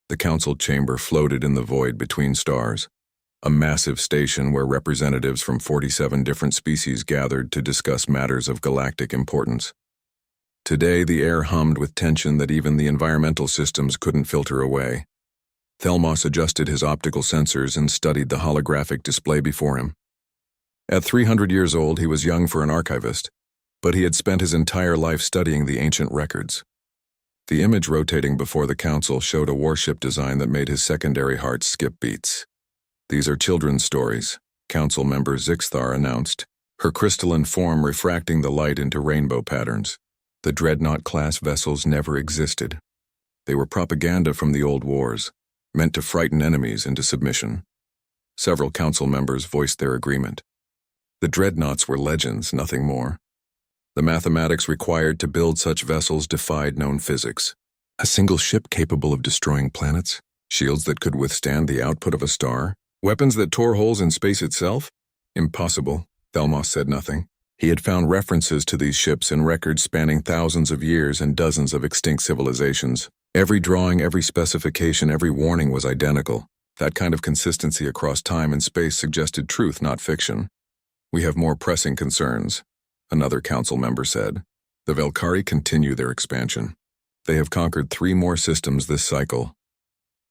The council chamber floated in the void between stars, a massive station where representatives from 47 different species gathered to discuss matters of galactic importance. Today, the air hummed with tension that even the environmental systems couldn't filter away. Thelmos adjusted his optical sensors and studied the holographic display before him. At 300 years old, he was young for an archivist, but he had spent his entire life studying the ancient records. The image rotating before the council showed a warship design that made his secondary heart skip beats. "These are children's stories," council member Zixthar announced, her crystalline form refracting the light into rainbow patterns. The dreadnought-class vessels never existed. They were propaganda from the old wars, meant to frighten enemies into submission. Several council members voiced their agreement. The dreadnoughts were legends, nothing more. The mathematics required to build such vessels defied known physics. A single ship capable of destroying planets? Shields that could withstand the output of a star? Weapons that tore holes in space itself? Impossible. Thelmos said nothing. He had found references to these ships in records spanning thousands of years and dozens of extinct civilizations. Every drawing, every specification, every warning was identical. That kind of consistency across time and space suggested truth, not fiction. "We have more pressing concerns," another council member said. "The Velkari continue their expansion. They have conquered 3 more systems this cycle."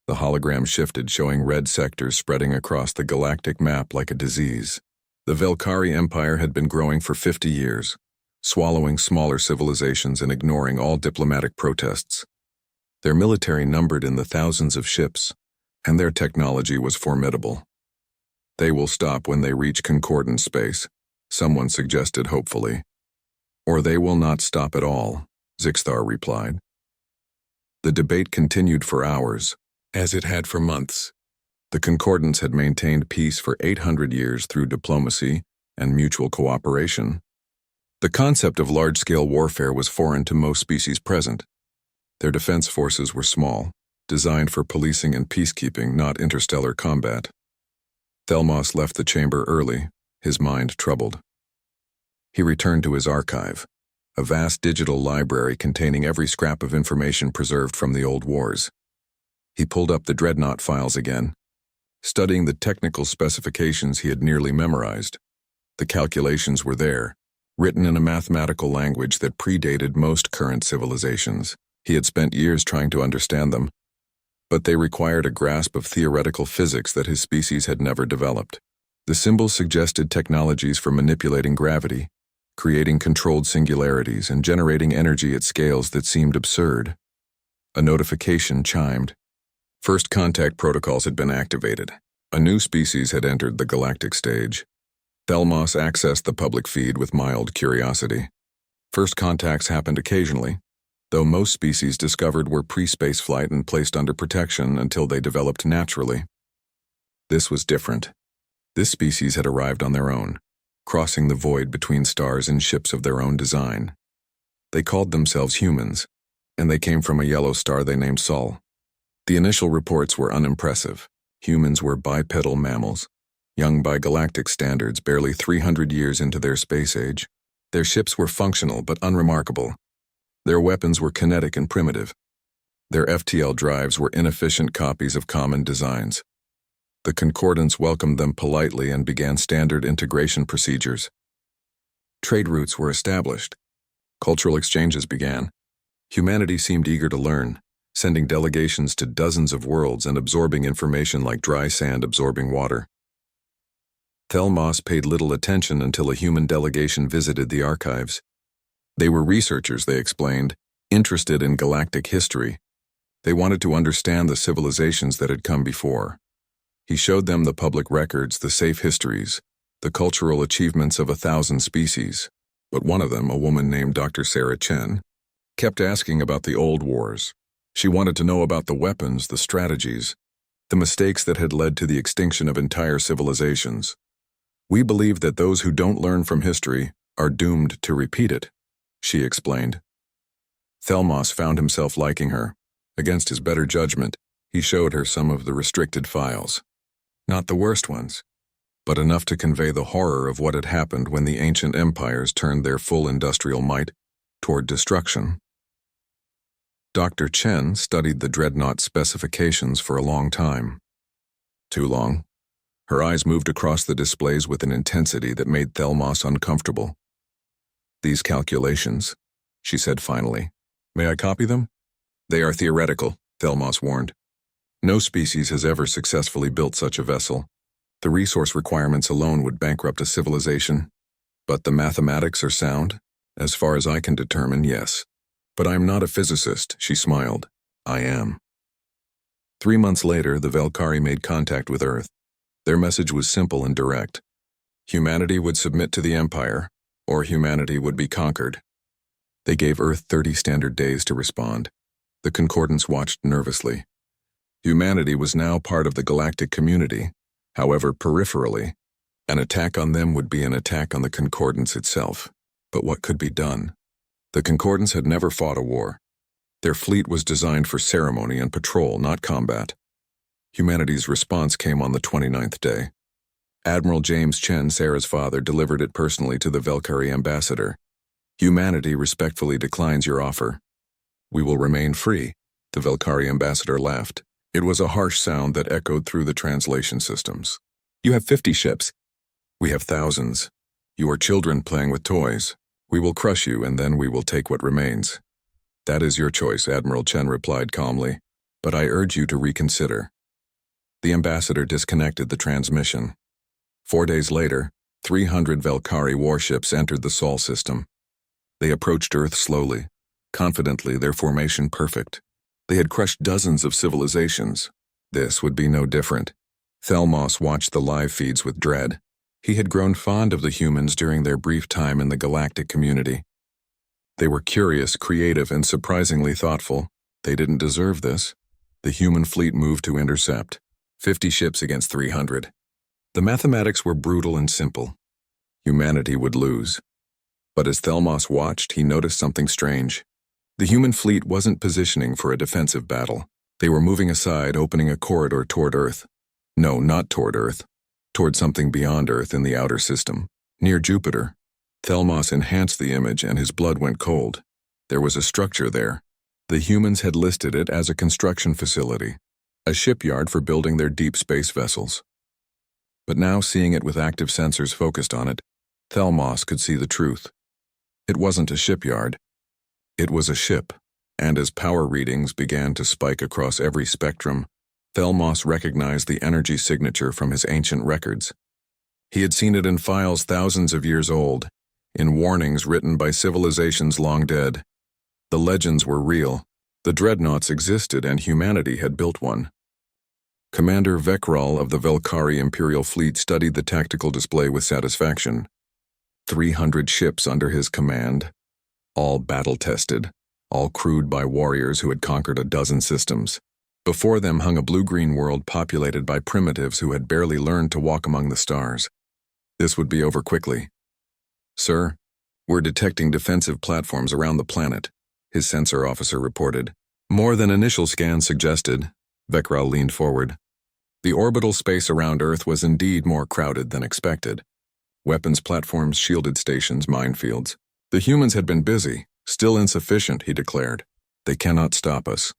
The hologram shifted, showing red sectors spreading across the galactic map like a disease. The Velkari Empire had been growing for 50 years, swallowing smaller civilizations and ignoring all diplomatic protests. Their military numbered in the thousands of ships, and their technology was formidable. "They will stop when they reach concordant space," someone suggested hopefully. "Or they will not stop at all," Zixthar replied. The debate continued for hours, as it had for months. The concordants had maintained peace for 800 years through diplomacy and mutual cooperation. The concept of large-scale warfare was foreign to most species present. Their defense forces were small, designed for policing and peacekeeping, not interstellar combat. Thelmos left the chamber early, his mind troubled. He returned to his archive, a vast digital library containing every scrap of information preserved from the old wars. He pulled up the dreadnought files again, studying the technical specifications he had nearly memorized. The calculations were there, written in a mathematical language that predated most current civilizations. He had spent years trying to understand them, but they required a grasp of theoretical physics that his species had never developed. The symbols suggested technologies for manipulating gravity, creating controlled singularities, and generating energy at scales that seemed absurd. A notification chimed. First contact protocols had been activated. A new species had entered the galactic stage. Thelmos accessed the public feed with mild curiosity. First contacts happened occasionally, though most species discovered were pre-space flight and placed under protection until they developed naturally. This was different. This species had arrived on their own, crossing the void between stars in ships of their own design. They called themselves humans, and they came from a yellow star they named Sol. The initial reports were unimpressive. Humans were bipedal mammals, young by galactic standards, barely 300 years into their space age. Their ships were functional but unremarkable. Their weapons were kinetic and primitive. Their FTL drives were inefficient copies of common designs. The concordants welcomed them politely and began standard integration procedures. Trade routes were established. Cultural exchanges began. Humanity seemed eager to learn, sending delegations to dozens of worlds and absorbing information like dry sand absorbing water. Thelmos paid little attention until a human delegation visited the archives. They were researchers, they explained, interested in galactic history. They wanted to understand the civilizations that had come before. He showed them the public records, the safe histories, the cultural achievements of 1,000 species. But one of them, a woman named Dr. Sarah Chen, kept asking about the old wars. She wanted to know about the weapons, the strategies, the mistakes that had led to the extinction of entire civilizations. "We believe that those who don't learn from history are doomed to repeat it," she explained. Thelmos found himself liking her. Against his better judgment, he showed her some of the restricted files. Not the worst ones, but enough to convey the horror of what had happened when the ancient empires turned their full industrial might toward destruction. Dr. Chen studied the dreadnought specifications for a long time. Too long. Her eyes moved across the displays with an intensity that made Thelmos uncomfortable. "These calculations," she said finally. "May I copy them?" "They are theoretical," Thelmos warned. "No species has ever successfully built such a vessel. The resource requirements alone would bankrupt a civilization. But the mathematics are sound? As far as I can determine, yes. But I am not a physicist," she smiled. "I am." 3 months later, the Velkari made contact with Earth. Their message was simple and direct. Humanity would submit to the Empire, or humanity would be conquered. They gave Earth 30 standard days to respond. The Concordance watched nervously. Humanity was now part of the galactic community, however peripherally. An attack on them would be an attack on the Concordance itself. But what could be done? The Concordance had never fought a war. Their fleet was designed for ceremony and patrol, not combat. Humanity's response came on the 29th day. Admiral James Chen, Sarah's father, delivered it personally to the Velkari ambassador. "Humanity respectfully declines your offer." "We will remain free," the Velkari ambassador laughed. It was a harsh sound that echoed through the translation systems. "You have 50 ships. We have thousands. You are children playing with toys. We will crush you, and then we will take what remains." "That is your choice," Admiral Chen replied calmly, "but I urge you to reconsider." The ambassador disconnected the transmission. 4 days later, 300 Velkari warships entered the Sol system. They approached Earth slowly, confidently, their formation perfect. They had crushed dozens of civilizations. This would be no different. Thelmos watched the live feeds with dread. He had grown fond of the humans during their brief time in the galactic community. They were curious, creative, and surprisingly thoughtful. They didn't deserve this. The human fleet moved to intercept. 50 ships against 300. The mathematics were brutal and simple. Humanity would lose. But as Thelmos watched, he noticed something strange. The human fleet wasn't positioning for a defensive battle. They were moving aside, opening a corridor toward Earth. No, not toward Earth. Toward something beyond Earth in the outer system, near Jupiter. Thelmos enhanced the image and his blood went cold. There was a structure there. The humans had listed it as a construction facility, a shipyard for building their deep space vessels. But now, seeing it with active sensors focused on it, Thelmos could see the truth. It wasn't a shipyard. It was a ship, and as power readings began to spike across every spectrum, Thelmos recognized the energy signature from his ancient records. He had seen it in files thousands of years old, in warnings written by civilizations long dead. The legends were real. The dreadnoughts existed and humanity had built one. Commander Vekral of the Velkari Imperial Fleet studied the tactical display with satisfaction. 300 ships under his command, all battle-tested, all crewed by warriors who had conquered a dozen systems. Before them hung a blue-green world populated by primitives who had barely learned to walk among the stars. This would be over quickly. "Sir, we're detecting defensive platforms around the planet," his sensor officer reported. "More than initial scans suggested." Vekral leaned forward. The orbital space around Earth was indeed more crowded than expected. Weapons platforms, shielded stations, minefields. The humans had been busy, still insufficient, he declared. "They cannot stop us."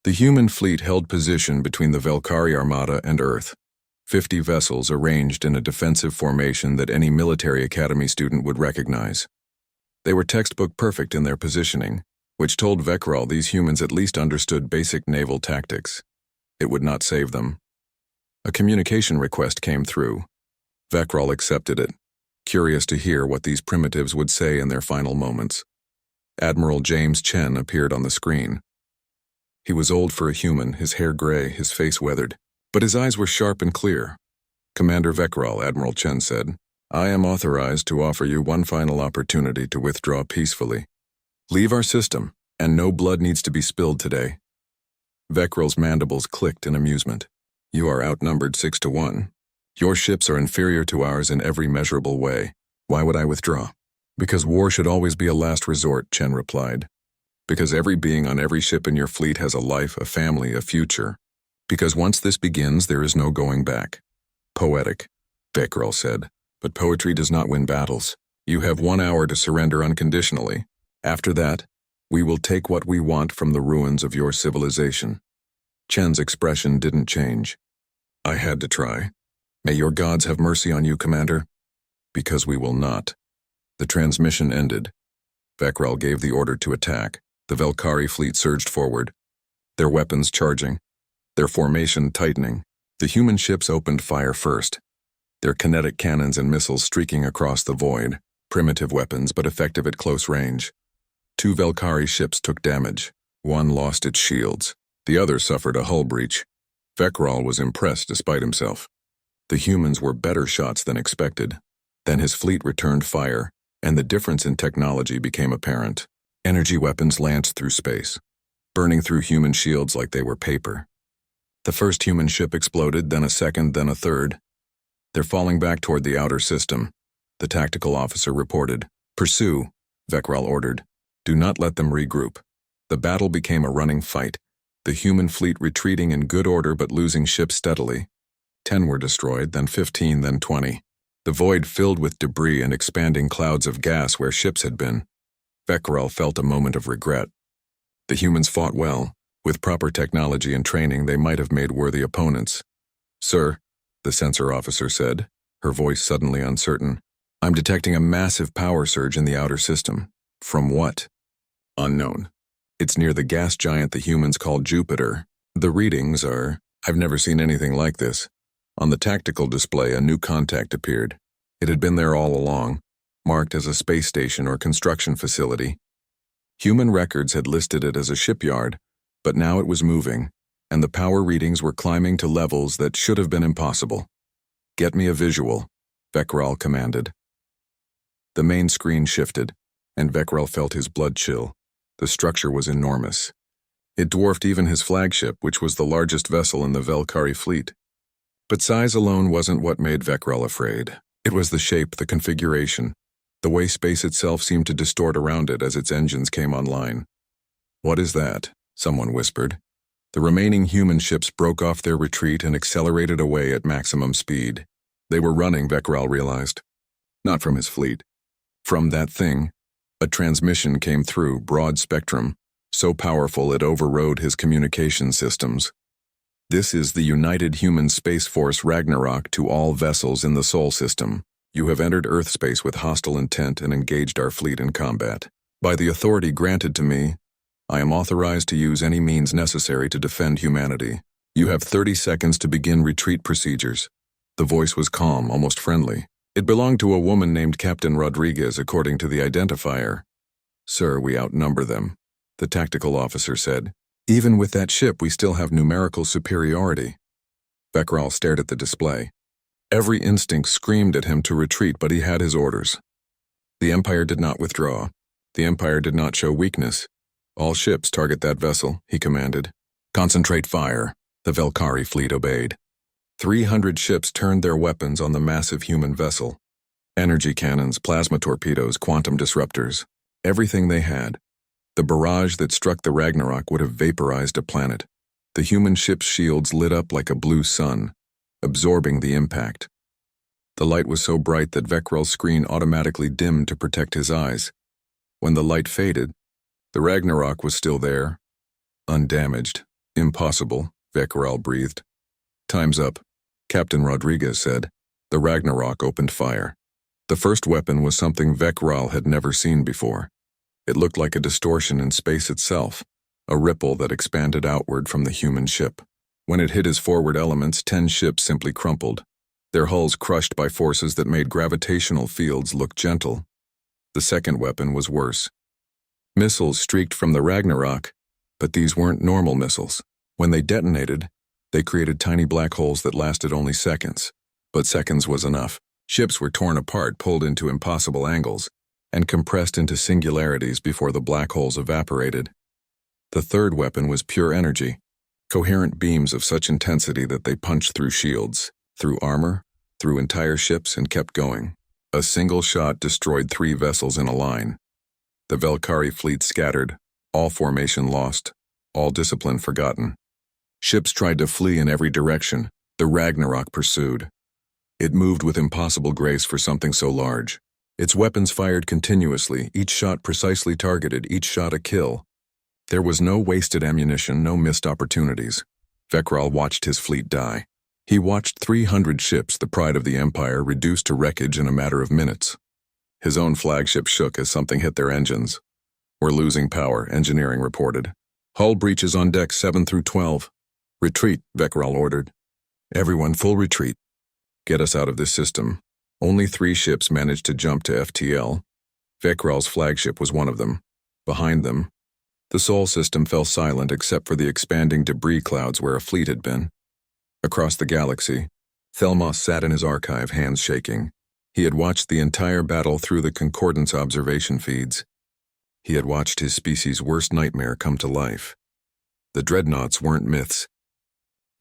The human fleet held position between the Velkari Armada and Earth. 50 vessels arranged in a defensive formation that any military academy student would recognize. They were textbook perfect in their positioning, which told Vekral these humans at least understood basic naval tactics. It would not save them. A communication request came through. Vekral accepted it, curious to hear what these primitives would say in their final moments. Admiral James Chen appeared on the screen. He was old for a human, his hair gray, his face weathered, but his eyes were sharp and clear. "Commander Vekral," Admiral Chen said, "I am authorized to offer you one final opportunity to withdraw peacefully. Leave our system, and no blood needs to be spilled today." Vekral's mandibles clicked in amusement. "You are outnumbered 6-1. Your ships are inferior to ours in every measurable way. Why would I withdraw?" "Because war should always be a last resort," Chen replied. "Because every being on every ship in your fleet has a life, a family, a future. Because once this begins, there is no going back." "Poetic," Vekral said, "but poetry does not win battles. You have 1 hour to surrender unconditionally. After that, We will take what we want from the ruins of your civilization. Chen's expression didn't change. I had to try. May your gods have mercy on you, Commander. Because we will not. The transmission ended. Vekral gave the order to attack. The Velkari fleet surged forward, their weapons charging, their formation tightening. The human ships opened fire first, their kinetic cannons and missiles streaking across the void, primitive weapons but effective at close range. 2 Velkari ships took damage. One lost its shields. The other suffered a hull breach. Vekral was impressed despite himself. The humans were better shots than expected. Then his fleet returned fire, and the difference in technology became apparent. Energy weapons lanced through space, burning through human shields like they were paper. The first human ship exploded, then a second, then a third. They're falling back toward the outer system, the tactical officer reported. Pursue, Vekral ordered. Do not let them regroup. The battle became a running fight, the human fleet retreating in good order but losing ships steadily. 10 were destroyed, then 15, then 20. The void filled with debris and expanding clouds of gas where ships had been. Vekral felt a moment of regret. The humans fought well. With proper technology and training, they might have made worthy opponents. Sir, the sensor officer said, her voice suddenly uncertain. I'm detecting a massive power surge in the outer system. From what? Unknown. It's near the gas giant the humans call Jupiter. The readings are... I've never seen anything like this. On the tactical display, a new contact appeared. It had been there all along, marked as a space station or construction facility. Human records had listed it as a shipyard, but now it was moving, and the power readings were climbing to levels that should have been impossible. Get me a visual, Vekral commanded. The main screen shifted, and Vekral felt his blood chill. The structure was enormous. It dwarfed even his flagship, which was the largest vessel in the Velkari fleet. But size alone wasn't what made Vekral afraid. It was the shape, the configuration, the way space itself seemed to distort around it as its engines came online. What is that? Someone whispered. The remaining human ships broke off their retreat and accelerated away at maximum speed. They were running, Vekral realized. Not from his fleet. From that thing, a transmission came through, broad spectrum, so powerful it overrode his communication systems. This is the United Human Space Force Ragnarok to all vessels in the Sol system. You have entered Earth space with hostile intent and engaged our fleet in combat. By the authority granted to me, I am authorized to use any means necessary to defend humanity. You have 30 seconds to begin retreat procedures. The voice was calm, almost friendly. It belonged to a woman named Captain Rodriguez, according to the identifier. Sir, we outnumber them, the tactical officer said. Even with that ship, we still have numerical superiority. Vekral stared at the display. Every instinct screamed at him to retreat, but he had his orders. The Empire did not withdraw. The Empire did not show weakness. All ships target that vessel, he commanded. Concentrate fire. The Velkari fleet obeyed. 300 ships turned their weapons on the massive human vessel. Energy cannons, plasma torpedoes, quantum disruptors. Everything they had. The barrage that struck the Ragnarok would have vaporized a planet. The human ship's shields lit up like a blue sun, absorbing the impact. The light was so bright that Vekral's screen automatically dimmed to protect his eyes. When the light faded, the Ragnarok was still there. Undamaged. Impossible, Vekral breathed. Time's up, Captain Rodriguez said. The Ragnarok opened fire. The first weapon was something Vekral had never seen before. It looked like a distortion in space itself, a ripple that expanded outward from the human ship. When it hit his forward elements, 10 ships simply crumpled, their hulls crushed by forces that made gravitational fields look gentle. The second weapon was worse. Missiles streaked from the Ragnarok, but these weren't normal missiles. When they detonated, they created tiny black holes that lasted only seconds. But seconds was enough. Ships were torn apart, pulled into impossible angles, and compressed into singularities before the black holes evaporated. The third weapon was pure energy, coherent beams of such intensity that they punched through shields, through armor, through entire ships, and kept going. A single shot destroyed 3 vessels in a line. The Velkari fleet scattered, all formation lost, all discipline forgotten. Ships tried to flee in every direction. The Ragnarok pursued. It moved with impossible grace for something so large. Its weapons fired continuously, each shot precisely targeted, each shot a kill. There was no wasted ammunition, no missed opportunities. Vekral watched his fleet die. He watched 300 ships, the pride of the Empire, reduced to wreckage in a matter of minutes. His own flagship shook as something hit their engines. "We're losing power," engineering reported. "Hull breaches on decks 7 through 12. "Retreat," Vekral ordered. "Everyone, full retreat. Get us out of this system." Only 3 ships managed to jump to FTL. Vekral's flagship was one of them. Behind them, the Sol system fell silent except for the expanding debris clouds where a fleet had been. Across the galaxy, Thelmos sat in his archive, hands shaking. He had watched the entire battle through the Concordance observation feeds. He had watched his species' worst nightmare come to life. The dreadnoughts weren't myths.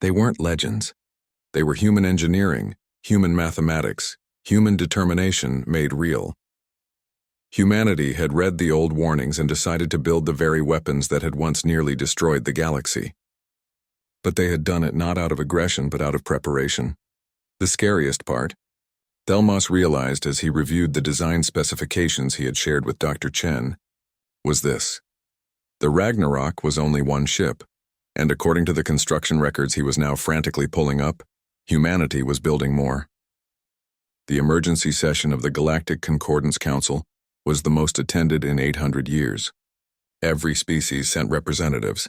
They weren't legends. They were human engineering, human mathematics, human determination made real. Humanity had read the old warnings and decided to build the very weapons that had once nearly destroyed the galaxy. But they had done it not out of aggression but out of preparation. The scariest part, Thelmos realized as he reviewed the design specifications he had shared with Dr. Chen, was this. The Ragnarok was only one ship, and according to the construction records he was now frantically pulling up, humanity was building more. The emergency session of the Galactic Concordance Council was the most attended in 800 years. Every species sent representatives.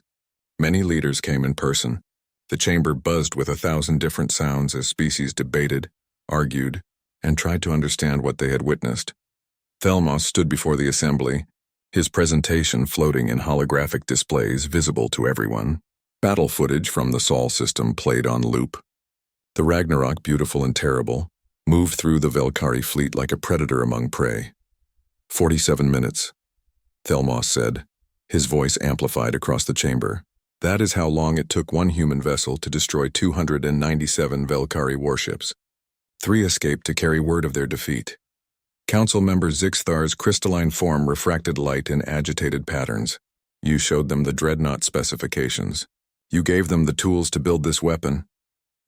Many leaders came in person. The chamber buzzed with 1,000 different sounds as species debated, argued, and tried to understand what they had witnessed. Thelmos stood before the assembly, his presentation floating in holographic displays visible to everyone. Battle footage from the Sol system played on loop. The Ragnarok, beautiful and terrible, moved through the Velkari fleet like a predator among prey. 47 minutes, Thelmos said, his voice amplified across the chamber. That is how long it took one human vessel to destroy 297 Velkari warships. 3 escaped to carry word of their defeat. Council member Zixthar's crystalline form refracted light in agitated patterns. You showed them the dreadnought specifications. You gave them the tools to build this weapon.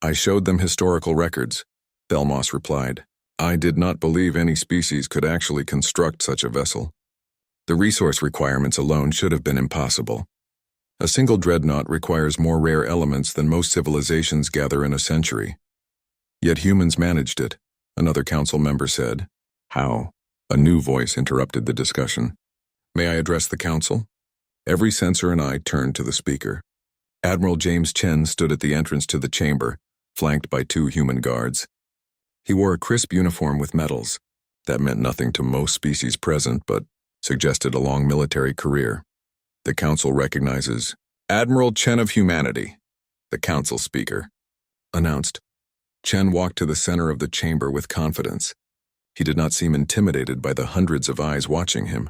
I showed them historical records, Thelmos replied. I did not believe any species could actually construct such a vessel. The resource requirements alone should have been impossible. A single dreadnought requires more rare elements than most civilizations gather in a century. Yet humans managed it, another council member said. How? A new voice interrupted the discussion. May I address the council? Every censor and I turned to the speaker. Admiral James Chen stood at the entrance to the chamber, flanked by 2 human guards. He wore a crisp uniform with medals. That meant nothing to most species present, but suggested a long military career. The council recognizes Admiral Chen of Humanity, the council speaker announced. Chen walked to the center of the chamber with confidence. He did not seem intimidated by the hundreds of eyes watching him.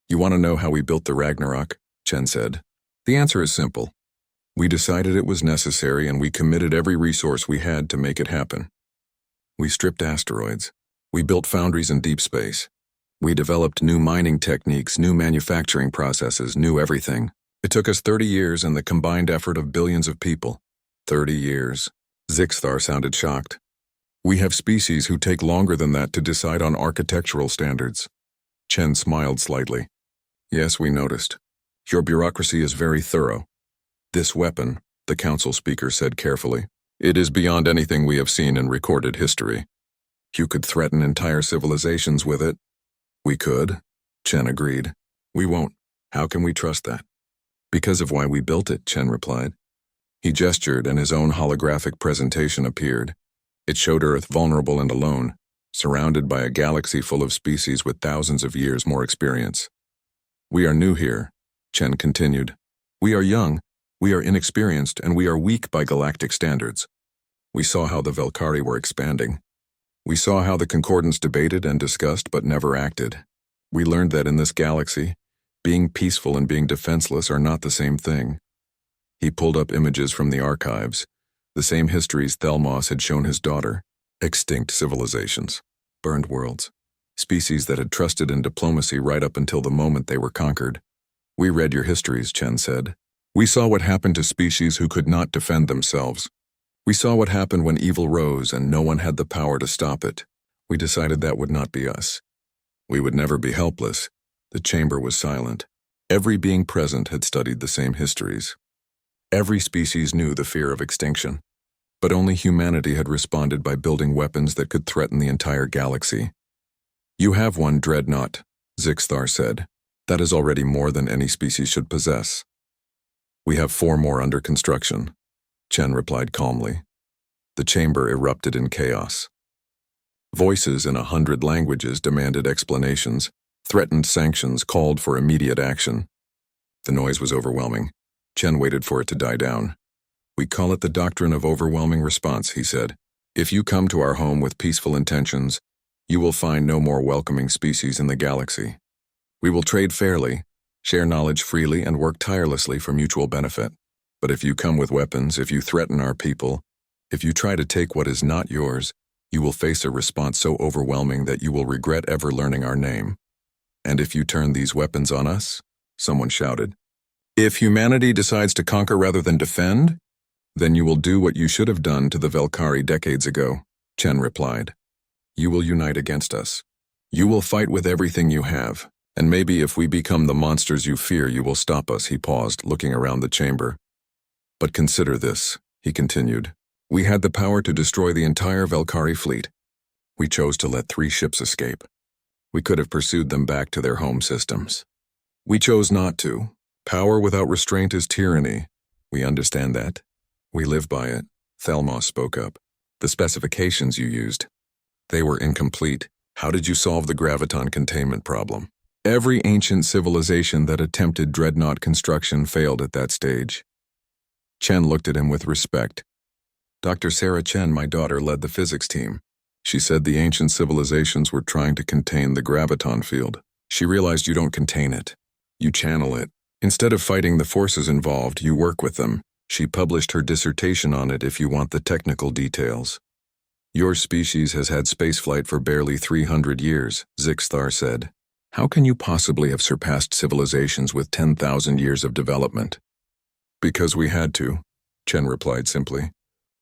You want to know how we built the Ragnarok? Chen said. The answer is simple. We decided it was necessary and we committed every resource we had to make it happen. We stripped asteroids. We built foundries in deep space. We developed new mining techniques, new manufacturing processes, new everything. It took us 30 years and the combined effort of billions of people. 30 years. Zixthar sounded shocked. We have species who take longer than that to decide on architectural standards. Chen smiled slightly. Yes, we noticed. Your bureaucracy is very thorough. This weapon, the council speaker said carefully, it is beyond anything we have seen in recorded history. You could threaten entire civilizations with it. We could, Chen agreed. We won't. How can we trust that? Because of why we built it, Chen replied. He gestured and his own holographic presentation appeared. It showed Earth vulnerable and alone, surrounded by a galaxy full of species with thousands of years more experience. We are new here, Chen continued. We are young, we are inexperienced, and we are weak by galactic standards. We saw how the Velkari were expanding. We saw how the Concordance debated and discussed but never acted. We learned that in this galaxy, being peaceful and being defenseless are not the same thing. He pulled up images from the archives, the same histories Thelmos had shown his daughter. Extinct civilizations, burned worlds, species that had trusted in diplomacy right up until the moment they were conquered. We read your histories, Chen said. We saw what happened to species who could not defend themselves. We saw what happened when evil rose and no one had the power to stop it. We decided that would not be us. We would never be helpless. The chamber was silent. Every being present had studied the same histories. Every species knew the fear of extinction. But only humanity had responded by building weapons that could threaten the entire galaxy. You have one dreadnought, Zixthar said. That is already more than any species should possess. We have 4 more under construction, Chen replied calmly. The chamber erupted in chaos. Voices in 100 languages demanded explanations, threatened sanctions, called for immediate action. The noise was overwhelming. Chen waited for it to die down. We call it the doctrine of overwhelming response, he said. If you come to our home with peaceful intentions, you will find no more welcoming species in the galaxy. We will trade fairly, share knowledge freely, and work tirelessly for mutual benefit. But if you come with weapons, if you threaten our people, if you try to take what is not yours, you will face a response so overwhelming that you will regret ever learning our name. And if you turn these weapons on us, someone shouted. If humanity decides to conquer rather than defend, then you will do what you should have done to the Velkari decades ago, Chen replied. You will unite against us. You will fight with everything you have, and maybe if we become the monsters you fear, you will stop us, he paused, looking around the chamber. But consider this, he continued. We had the power to destroy the entire Velkari fleet. We chose to let 3 ships escape. We could have pursued them back to their home systems. We chose not to. Power without restraint is tyranny. We understand that. We live by it, Thelmos spoke up. The specifications you used. They were incomplete. How did you solve the graviton containment problem? Every ancient civilization that attempted dreadnought construction failed at that stage. Chen looked at him with respect. Dr. Sarah Chen, my daughter, led the physics team. She said the ancient civilizations were trying to contain the graviton field. She realized you don't contain it. You channel it. Instead of fighting the forces involved, you work with them. She published her dissertation on it if you want the technical details. Your species has had spaceflight for barely 300 years, Zixthar said. How can you possibly have surpassed civilizations with 10,000 years of development? Because we had to, Chen replied simply.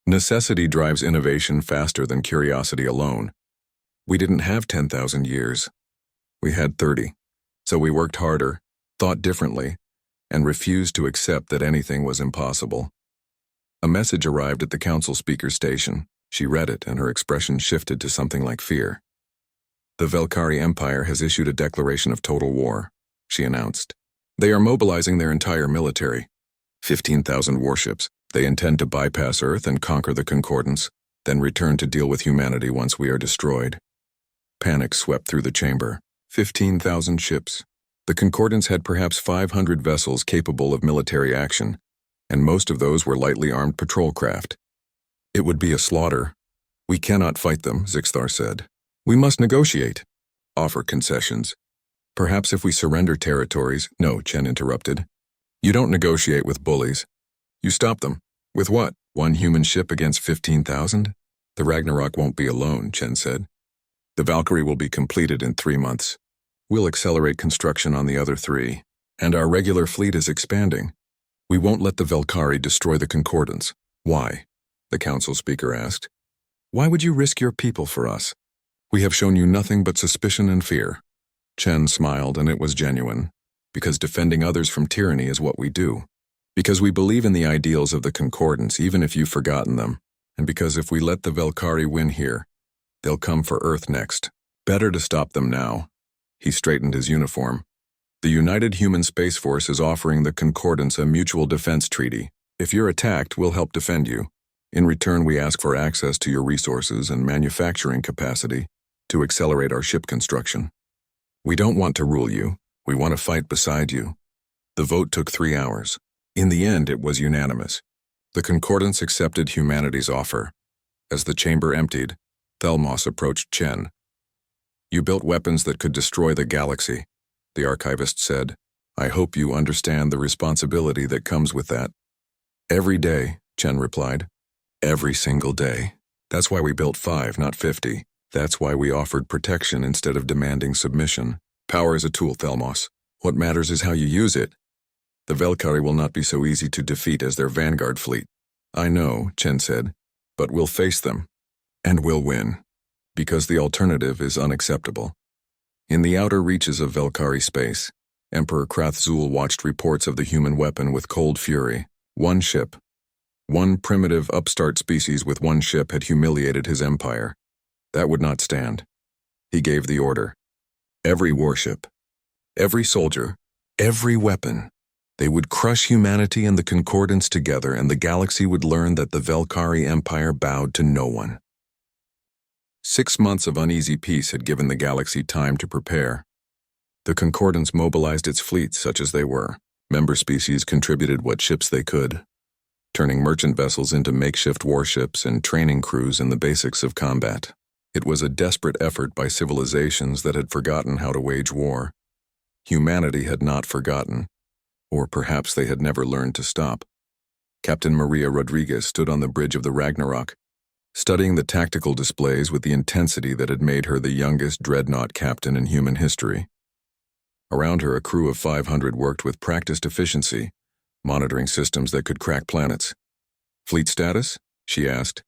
Necessity drives innovation faster than curiosity alone. We didn't have 10,000 years. We had 30. So we worked harder, thought differently, and refused to accept that anything was impossible. A message arrived at the council speaker's station. She read it, and her expression shifted to something like fear. The Velkari Empire has issued a declaration of total war, she announced. They are mobilizing their entire military. 15,000 warships. They intend to bypass Earth and conquer the Concordance, then return to deal with humanity once we are destroyed. Panic swept through the chamber. 15,000 ships. The Concordance had perhaps 500 vessels capable of military action, and most of those were lightly armed patrol craft. It would be a slaughter. We cannot fight them, Zixthar said. We must negotiate. Offer concessions. Perhaps if we surrender territories— No, Chen interrupted. You don't negotiate with bullies. You stop them. With what? 1 human ship against 15,000? The Ragnarok won't be alone, Chen said. The Valkyrie will be completed in 3 months. We'll accelerate construction on the other 3. And our regular fleet is expanding. We won't let the Velkari destroy the Concordance. Why? The council speaker asked. Why would you risk your people for us? We have shown you nothing but suspicion and fear. Chen smiled, and it was genuine. Because defending others from tyranny is what we do. Because we believe in the ideals of the Concordance, even if you've forgotten them. And because if we let the Velkari win here, they'll come for Earth next. Better to stop them now. He straightened his uniform. The United Human Space Force is offering the Concordance a mutual defense treaty. If you're attacked, we'll help defend you. In return, we ask for access to your resources and manufacturing capacity to accelerate our ship construction. We don't want to rule you. We want to fight beside you. The vote took 3 hours. In the end, it was unanimous. The Concordance accepted humanity's offer. As the chamber emptied, Thelmos approached Chen. You built weapons that could destroy the galaxy, the archivist said. I hope you understand the responsibility that comes with that. Every day, Chen replied. Every single day. That's why we built 5, not 50. That's why we offered protection instead of demanding submission. Power is a tool, Thelmos. What matters is how you use it. The Velkari will not be so easy to defeat as their vanguard fleet. I know, Chen said, but we'll face them. And we'll win. Because the alternative is unacceptable. In the outer reaches of Velkari space, Emperor Krathzul watched reports of the human weapon with cold fury. One ship, one primitive upstart species with one ship had humiliated his empire. That would not stand. He gave the order. Every warship, every soldier, every weapon. They would crush humanity and the Concordance together, and the galaxy would learn that the Velkari Empire bowed to no one. 6 months of uneasy peace had given the galaxy time to prepare. The Concordance mobilized its fleets, such as they were. Member species contributed what ships they could, turning merchant vessels into makeshift warships and training crews in the basics of combat. It was a desperate effort by civilizations that had forgotten how to wage war. Humanity had not forgotten, or perhaps they had never learned to stop. Captain Maria Rodriguez stood on the bridge of the Ragnarok, studying the tactical displays with the intensity that had made her the youngest dreadnought captain in human history. Around her, a crew of 500 worked with practiced efficiency, monitoring systems that could crack planets. "Fleet status?" she asked.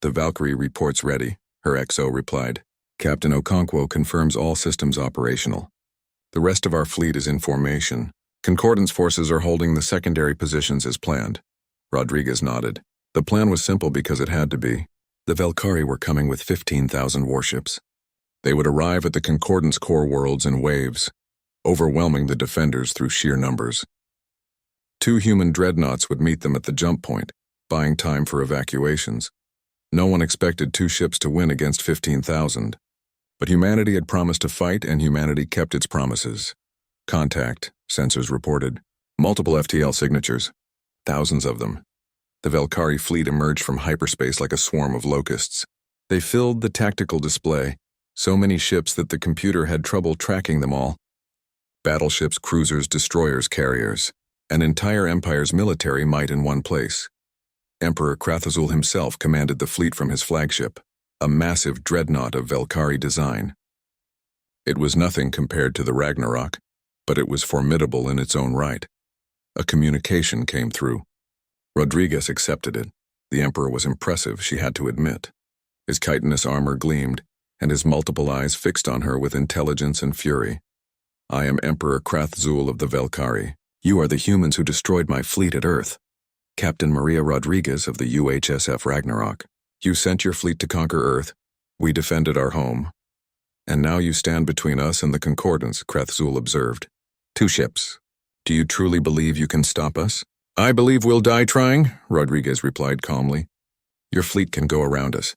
"The Valkyrie reports ready," her XO replied. "Captain Okonkwo confirms all systems operational. The rest of our fleet is in formation. Concordance forces are holding the secondary positions as planned." Rodriguez nodded. The plan was simple because it had to be. The Velkari were coming with 15,000 warships. They would arrive at the Concordance core worlds in waves, overwhelming the defenders through sheer numbers. 2 human dreadnoughts would meet them at the jump point, buying time for evacuations. No one expected 2 ships to win against 15,000. But humanity had promised to fight, and humanity kept its promises. "Contact," sensors reported. "Multiple FTL signatures. Thousands of them." The Velkari fleet emerged from hyperspace like a swarm of locusts. They filled the tactical display, so many ships that the computer had trouble tracking them all. Battleships, cruisers, destroyers, carriers. An entire empire's military might in one place. Emperor Krathzul himself commanded the fleet from his flagship, a massive dreadnought of Velkari design. It was nothing compared to the Ragnarok, but it was formidable in its own right. A communication came through. Rodriguez accepted it. The Emperor was impressive, she had to admit. His chitinous armor gleamed, and his multiple eyes fixed on her with intelligence and fury. "I am Emperor Krathzul of the Velkari. You are the humans who destroyed my fleet at Earth. Captain Maria Rodriguez of the UHSF Ragnarok. You sent your fleet to conquer Earth. We defended our home. And now you stand between us and the Concordance," Krathzul observed. "2 ships. Do you truly believe you can stop us?" "I believe we'll die trying," Rodriguez replied calmly. "Your fleet can go around us.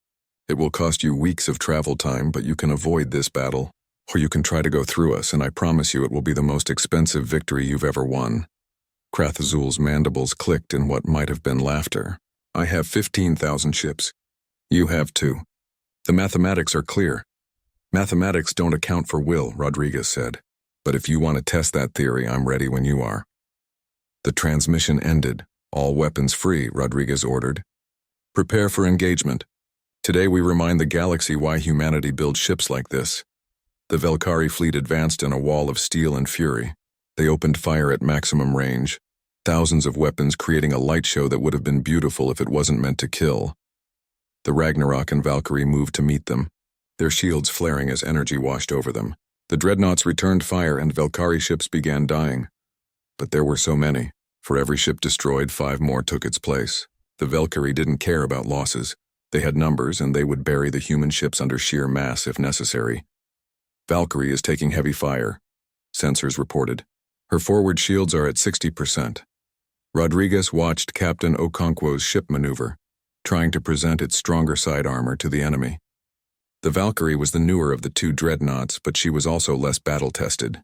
It will cost you weeks of travel time, but you can avoid this battle. Or you can try to go through us, and I promise you it will be the most expensive victory you've ever won." Krathzul's mandibles clicked in what might have been laughter. "I have 15,000 ships. You have 2. The mathematics are clear." "Mathematics don't account for will," Rodriguez said. "But if you want to test that theory, I'm ready when you are." The transmission ended. "All weapons free," Rodriguez ordered. "Prepare for engagement. Today we remind the galaxy why humanity builds ships like this." The Velkari fleet advanced in a wall of steel and fury. They opened fire at maximum range, thousands of weapons creating a light show that would have been beautiful if it wasn't meant to kill. The Ragnarok and Valkyrie moved to meet them, their shields flaring as energy washed over them. The dreadnoughts returned fire and Velkari ships began dying. But there were so many. For every ship destroyed, 5 more took its place. The Velkari didn't care about losses. They had numbers, and they would bury the human ships under sheer mass if necessary. "Valkyrie is taking heavy fire," sensors reported. "Her forward shields are at 60%. Rodriguez watched Captain Okonkwo's ship maneuver, trying to present its stronger side armor to the enemy. The Valkyrie was the newer of the 2 dreadnoughts, but she was also less battle-tested.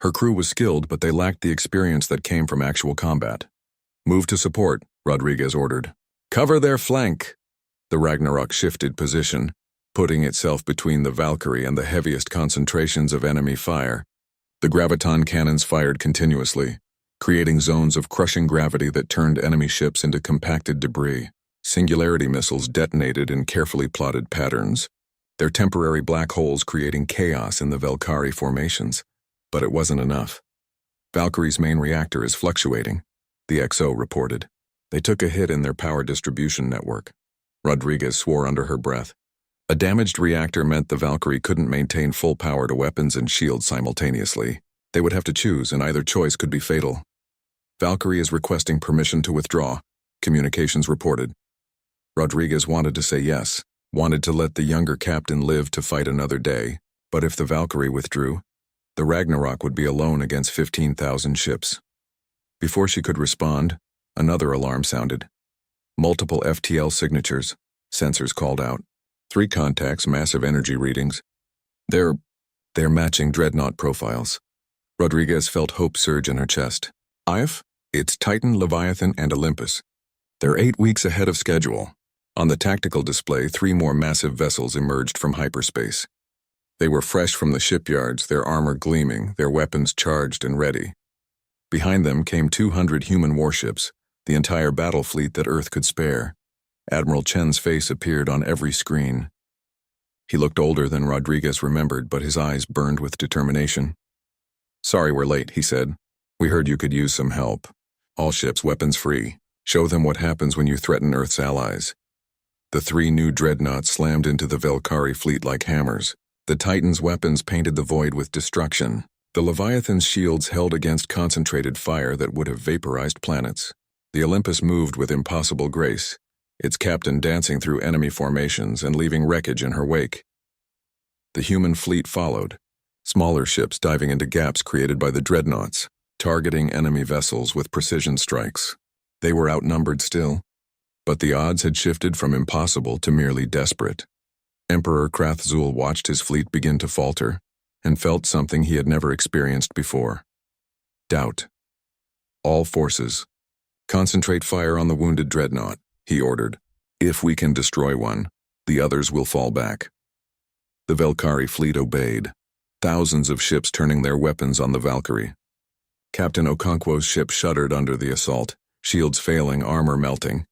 Her crew was skilled, but they lacked the experience that came from actual combat. "Move to support," Rodriguez ordered. "Cover their flank." The Ragnarok shifted position, putting itself between the Valkyrie and the heaviest concentrations of enemy fire. The graviton cannons fired continuously, creating zones of crushing gravity that turned enemy ships into compacted debris. Singularity missiles detonated in carefully plotted patterns, their temporary black holes creating chaos in the Velkari formations. But it wasn't enough. "Valkyrie's main reactor is fluctuating," the XO reported. "They took a hit in their power distribution network." Rodriguez swore under her breath. A damaged reactor meant the Valkyrie couldn't maintain full power to weapons and shields simultaneously. They would have to choose, and either choice could be fatal. Valkyrie is requesting permission to withdraw, communications reported. Rodriguez wanted to say yes, wanted to let the younger captain live to fight another day, but if the Valkyrie withdrew, the Ragnarok would be alone against 15,000 ships. Before she could respond, another alarm sounded. Multiple FTL signatures, sensors called out. 3 contacts, massive energy readings. They're matching dreadnought profiles. Rodriguez felt hope surge in her chest. It's Titan, Leviathan, and Olympus. They're 8 weeks ahead of schedule. On the tactical display, 3 more massive vessels emerged from hyperspace. They were fresh from the shipyards, their armor gleaming, their weapons charged and ready. Behind them came 200 human warships, the entire battle fleet that Earth could spare. Admiral Chen's face appeared on every screen. He looked older than Rodriguez remembered, but his eyes burned with determination. "Sorry we're late," he said. "We heard you could use some help. All ships weapons free. Show them what happens when you threaten Earth's allies." The 3 new dreadnoughts slammed into the Valkyrie fleet like hammers. The Titan's weapons painted the void with destruction. The Leviathan's shields held against concentrated fire that would have vaporized planets. The Olympus moved with impossible grace, its captain dancing through enemy formations and leaving wreckage in her wake. The human fleet followed, smaller ships diving into gaps created by the dreadnoughts, targeting enemy vessels with precision strikes. They were outnumbered still, but the odds had shifted from impossible to merely desperate. Emperor Krathzul watched his fleet begin to falter and felt something he had never experienced before. Doubt. "All forces, concentrate fire on the wounded dreadnought," he ordered. "If we can destroy one, the others will fall back." The Valkyrie fleet obeyed, thousands of ships turning their weapons on the Valkyrie. Captain Okonkwo's ship shuddered under the assault, shields failing, armor melting.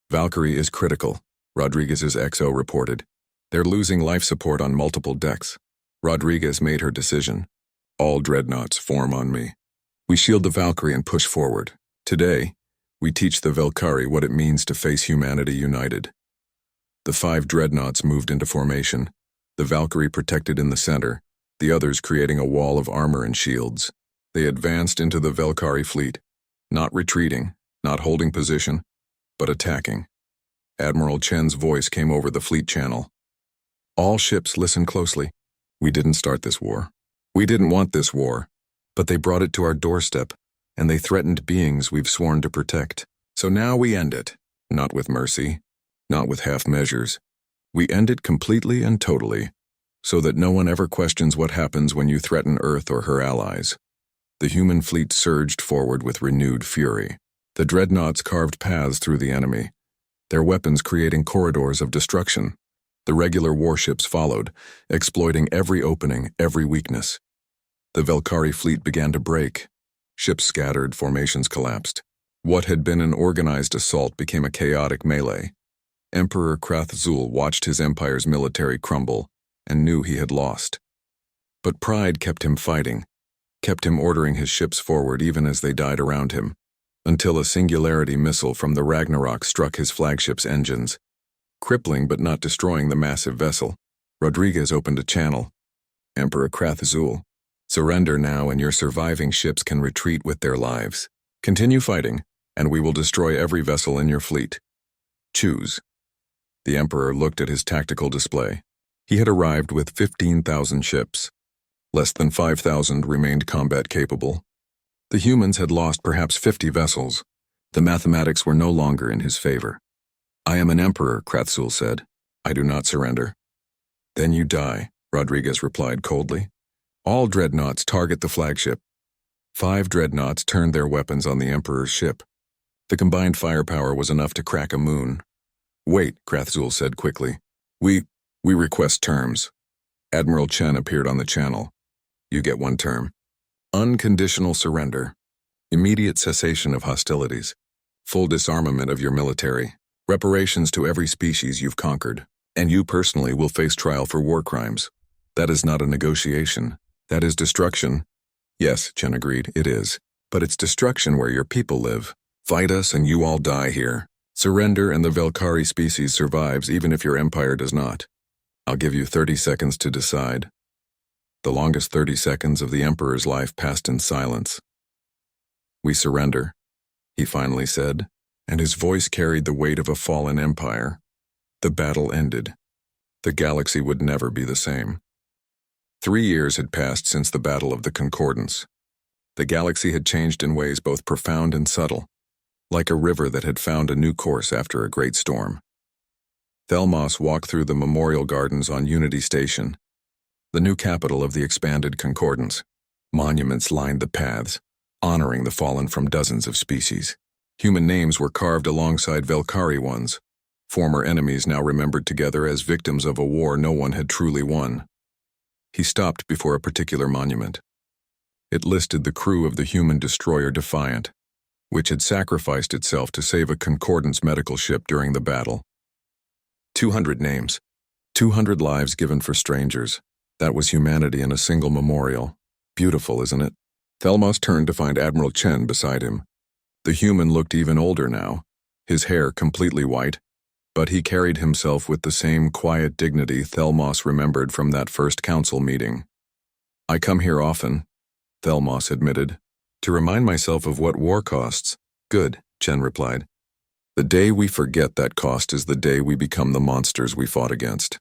"Valkyrie is critical," Rodriguez's XO reported. "They're losing life support on multiple decks." Rodriguez made her decision. "All dreadnoughts form on me. We shield the Valkyrie and push forward. Today, we teach the Valkyrie what it means to face humanity united." The 5 dreadnoughts moved into formation, the Valkyrie protected in the center, the others creating a wall of armor and shields. They advanced into the Valkyrie fleet, not retreating, not holding position, but attacking. Admiral Chen's voice came over the fleet channel. "All ships, listen closely. We didn't start this war. We didn't want this war, but they brought it to our doorstep, and they threatened beings we've sworn to protect. So now we end it, not with mercy, not with half measures. We end it completely and totally, so that no one ever questions what happens when you threaten Earth or her allies." The human fleet surged forward with renewed fury. The dreadnoughts carved paths through the enemy, their weapons creating corridors of destruction. The regular warships followed, exploiting every opening, every weakness. The Valkyrie fleet began to break. Ships scattered, formations collapsed. What had been an organized assault became a chaotic melee. Emperor Krathzul watched his empire's military crumble and knew he had lost. But pride kept him fighting, kept him ordering his ships forward even as they died around him, until a singularity missile from the Ragnarok struck his flagship's engines. Crippling but not destroying the massive vessel, Rodriguez opened a channel. "Emperor Krathzul, surrender now and your surviving ships can retreat with their lives. Continue fighting, and we will destroy every vessel in your fleet. Choose." The Emperor looked at his tactical display. He had arrived with 15,000 ships. Less than 5,000 remained combat capable. The humans had lost perhaps 50 vessels. The mathematics were no longer in his favor. "I am an emperor," Krathzul said. "I do not surrender." "Then you die," Rodriguez replied coldly. "All dreadnoughts target the flagship." 5 dreadnoughts turned their weapons on the Emperor's ship. The combined firepower was enough to crack a moon. "Wait," Krathzul said quickly. We request terms." Admiral Chen appeared on the channel. "You get one term. Unconditional surrender. Immediate cessation of hostilities. Full disarmament of your military. Reparations to every species you've conquered. And you personally will face trial for war crimes. That is not a negotiation. That is destruction." "Yes," Chen agreed, "it is. But it's destruction where your people live. Fight us and you all die here. Surrender and the Valkyrie species survives even if your empire does not." I'll give you 30 seconds to decide. The longest 30 seconds of the Emperor's life passed in silence. We surrender, he finally said, and his voice carried the weight of a fallen empire. The battle ended. The galaxy would never be the same. 3 years had passed since the Battle of the Concordance. The galaxy had changed in ways both profound and subtle, like a river that had found a new course after a great storm. Thelmos walked through the memorial gardens on Unity Station, the new capital of the expanded Concordance. Monuments lined the paths, honoring the fallen from dozens of species. Human names were carved alongside Velkari ones, former enemies now remembered together as victims of a war no one had truly won. He stopped before a particular monument. It listed the crew of the human destroyer Defiant, which had sacrificed itself to save a Concordance medical ship during the battle. 200 names, 200 lives given for strangers. That was humanity in a single memorial. Beautiful, isn't it? Thelmos turned to find Admiral Chen beside him. The human looked even older now, his hair completely white, but he carried himself with the same quiet dignity Thelmos remembered from that first council meeting. I come here often, Thelmos admitted, to remind myself of what war costs. Good, Chen replied. The day we forget that cost is the day we become the monsters we fought against.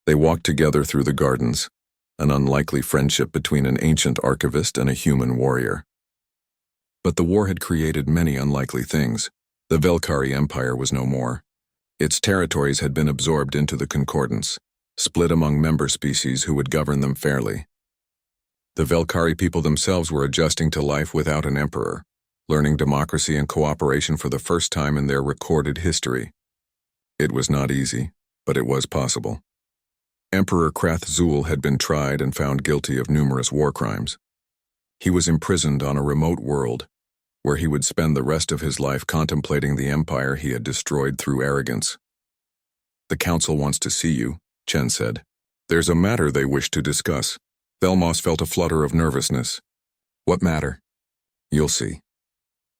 They walked together through the gardens, an unlikely friendship between an ancient archivist and a human warrior. But the war had created many unlikely things. The Velkari Empire was no more. Its territories had been absorbed into the Concordance, split among member species who would govern them fairly. The Velkari people themselves were adjusting to life without an emperor, learning democracy and cooperation for the first time in their recorded history. It was not easy, but it was possible. Emperor Krath-Zul had been tried and found guilty of numerous war crimes. He was imprisoned on a remote world, where he would spend the rest of his life contemplating the empire he had destroyed through arrogance. The council wants to see you, Chen said. There's a matter they wish to discuss. Thelmos felt a flutter of nervousness. What matter? You'll see.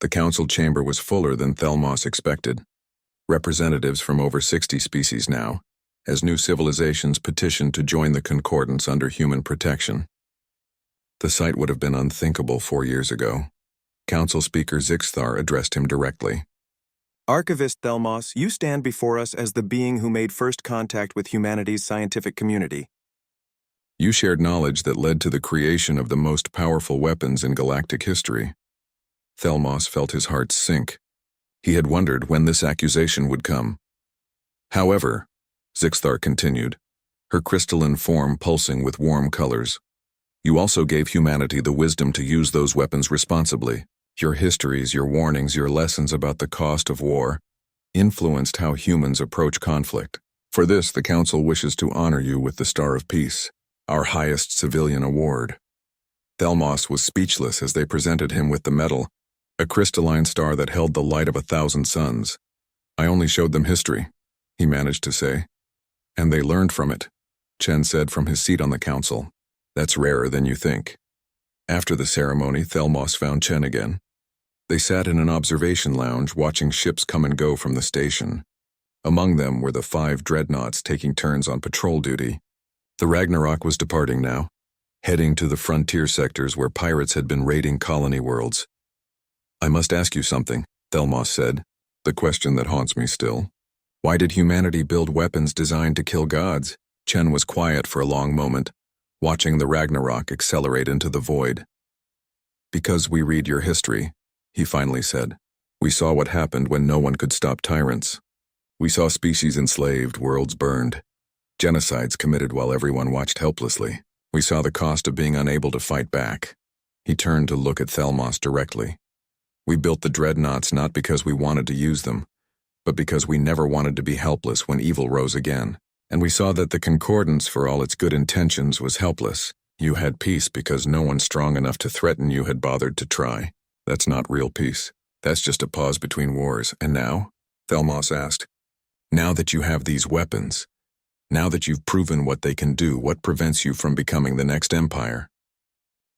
The council chamber was fuller than Thelmos expected. Representatives from over 60 species now, as new civilizations petitioned to join the Concordance under human protection. The sight would have been unthinkable 4 years ago. Council Speaker Zixthar addressed him directly. Archivist Thelmos, you stand before us as the being who made first contact with humanity's scientific community. You shared knowledge that led to the creation of the most powerful weapons in galactic history. Thelmos felt his heart sink. He had wondered when this accusation would come. However, Zixthar continued, her crystalline form pulsing with warm colors, you also gave humanity the wisdom to use those weapons responsibly. Your histories, your warnings, your lessons about the cost of war influenced how humans approach conflict. For this, the Council wishes to honor you with the Star of Peace, our highest civilian award. Thelmos was speechless as they presented him with the medal, a crystalline star that held the light of 1,000 suns. I only showed them history, he managed to say. And they learned from it, Chen said from his seat on the council. That's rarer than you think. After the ceremony, Thelmos found Chen again. They sat in an observation lounge watching ships come and go from the station. Among them were the 5 dreadnoughts taking turns on patrol duty. The Ragnarok was departing now, heading to the frontier sectors where pirates had been raiding colony worlds. I must ask you something, Thelmos said, the question that haunts me still. Why did humanity build weapons designed to kill gods? Chen was quiet for a long moment, watching the Ragnarok accelerate into the void. Because we read your history, he finally said. We saw what happened when no one could stop tyrants. We saw species enslaved, worlds burned, genocides committed while everyone watched helplessly. We saw the cost of being unable to fight back. He turned to look at Thelmos directly. We built the dreadnoughts not because we wanted to use them, but because we never wanted to be helpless when evil rose again. And we saw that the Concordance, for all its good intentions, was helpless. You had peace because no one strong enough to threaten you had bothered to try. That's not real peace. That's just a pause between wars. And now? Thelmos asked. Now that you have these weapons, now that you've proven what they can do, what prevents you from becoming the next empire?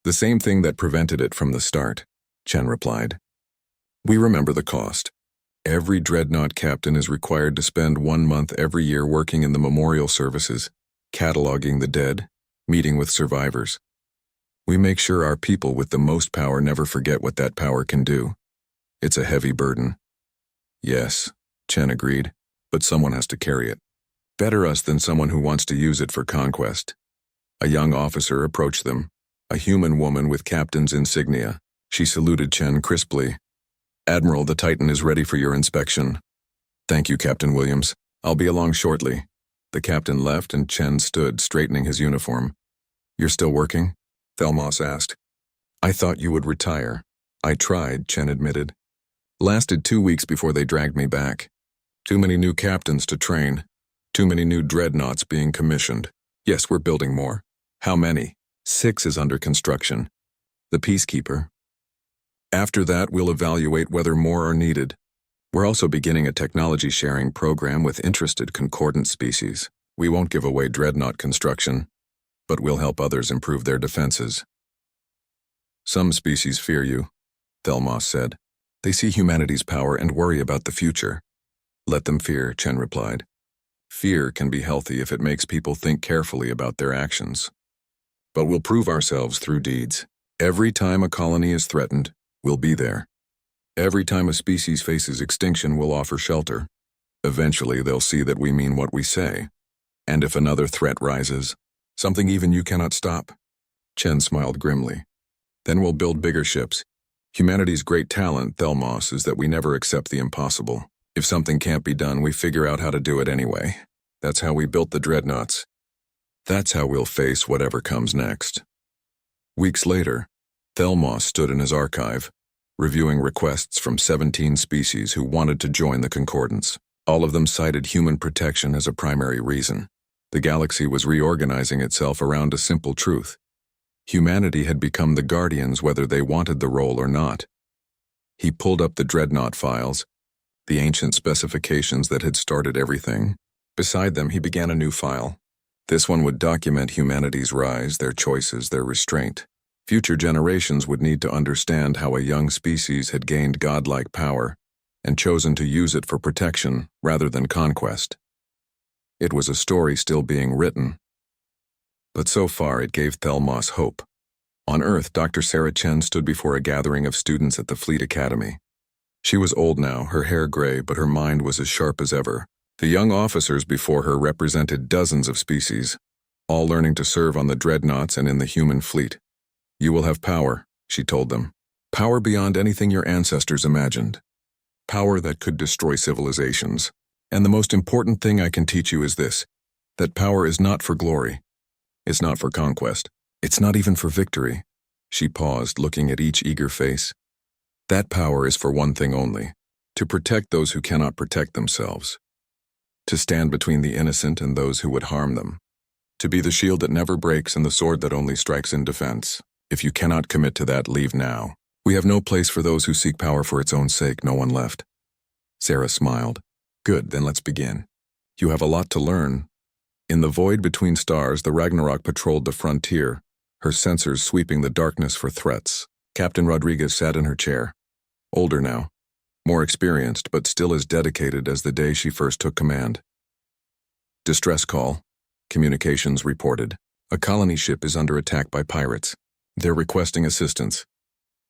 The same thing that prevented it from the start, Chen replied. We remember the cost. Every dreadnought captain is required to spend 1 month every year working in the memorial services, cataloging the dead, meeting with survivors. We make sure our people with the most power never forget what that power can do. It's a heavy burden. Yes, Chen agreed, but someone has to carry it. Better us than someone who wants to use it for conquest. A young officer approached them, a human woman with captain's insignia. She saluted Chen crisply. "Admiral, the Titan is ready for your inspection." "Thank you, Captain Williams. I'll be along shortly." The captain left and Chen stood, straightening his uniform. "You're still working?" Thelmos asked. "I thought you would retire." "I tried," Chen admitted. "Lasted 2 weeks before they dragged me back. Too many new captains to train. Too many new dreadnoughts being commissioned. Yes, we're building more." "How many?" 6 is under construction. "The Peacekeeper." "After that, we'll evaluate whether more are needed. We're also beginning a technology sharing program with interested concordant species. We won't give away dreadnought construction, but we'll help others improve their defenses." "Some species fear you," Thelmos said. "They see humanity's power and worry about the future." "Let them fear," Chen replied. "Fear can be healthy if it makes people think carefully about their actions. But we'll prove ourselves through deeds. Every time a colony is threatened, we'll be there. Every time a species faces extinction, we'll offer shelter. Eventually, they'll see that we mean what we say. And if another threat rises, something even you cannot stop." Chen smiled grimly. "Then we'll build bigger ships. Humanity's great talent, Thelmos, is that we never accept the impossible. If something can't be done, we figure out how to do it anyway. That's how we built the dreadnoughts. That's how we'll face whatever comes next." Weeks later, Thelmos stood in his archive, reviewing requests from 17 species who wanted to join the Concordance. All of them cited human protection as a primary reason. The galaxy was reorganizing itself around a simple truth. Humanity had become the guardians whether they wanted the role or not. He pulled up the dreadnought files, the ancient specifications that had started everything. Beside them, he began a new file. This one would document humanity's rise, their choices, their restraint. Future generations would need to understand how a young species had gained godlike power and chosen to use it for protection rather than conquest. It was a story still being written. But so far it gave Thelmos hope. On Earth, Dr. Sarah Chen stood before a gathering of students at the Fleet Academy. She was old now, her hair gray, but her mind was as sharp as ever. The young officers before her represented dozens of species, all learning to serve on the dreadnoughts and in the human fleet. "You will have power," she told them. "Power beyond anything your ancestors imagined. Power that could destroy civilizations. And the most important thing I can teach you is this, that power is not for glory. It's not for conquest. It's not even for victory." She paused, looking at each eager face. "That power is for one thing only, to protect those who cannot protect themselves. To stand between the innocent and those who would harm them. To be the shield that never breaks and the sword that only strikes in defense. If you cannot commit to that, leave now. We have no place for those who seek power for its own sake, no one left." Sarah smiled. "Good, then let's begin. You have a lot to learn." In the void between stars, the Ragnarok patrolled the frontier, her sensors sweeping the darkness for threats. Captain Rodriguez sat in her chair. Older now, more experienced, but still as dedicated as the day she first took command. "Distress call," communications reported. "A colony ship is under attack by pirates. They're requesting assistance."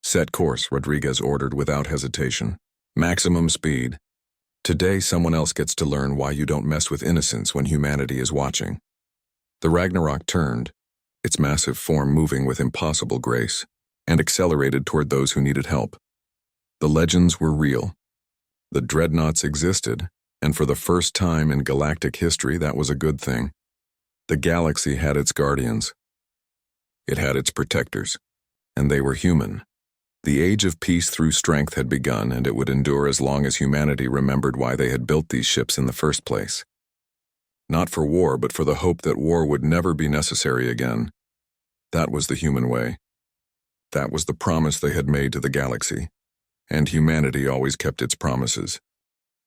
"Set course," Rodriguez ordered without hesitation. "Maximum speed. Today someone else gets to learn why you don't mess with innocence when humanity is watching." The Ragnarok turned, its massive form moving with impossible grace, and accelerated toward those who needed help. The legends were real. The dreadnoughts existed, and for the first time in galactic history, that was a good thing. The galaxy had its guardians. It had its protectors, and they were human. The age of peace through strength had begun, and it would endure as long as humanity remembered why they had built these ships in the first place. Not for war, but for the hope that war would never be necessary again. That was the human way. That was the promise they had made to the galaxy, and humanity always kept its promises.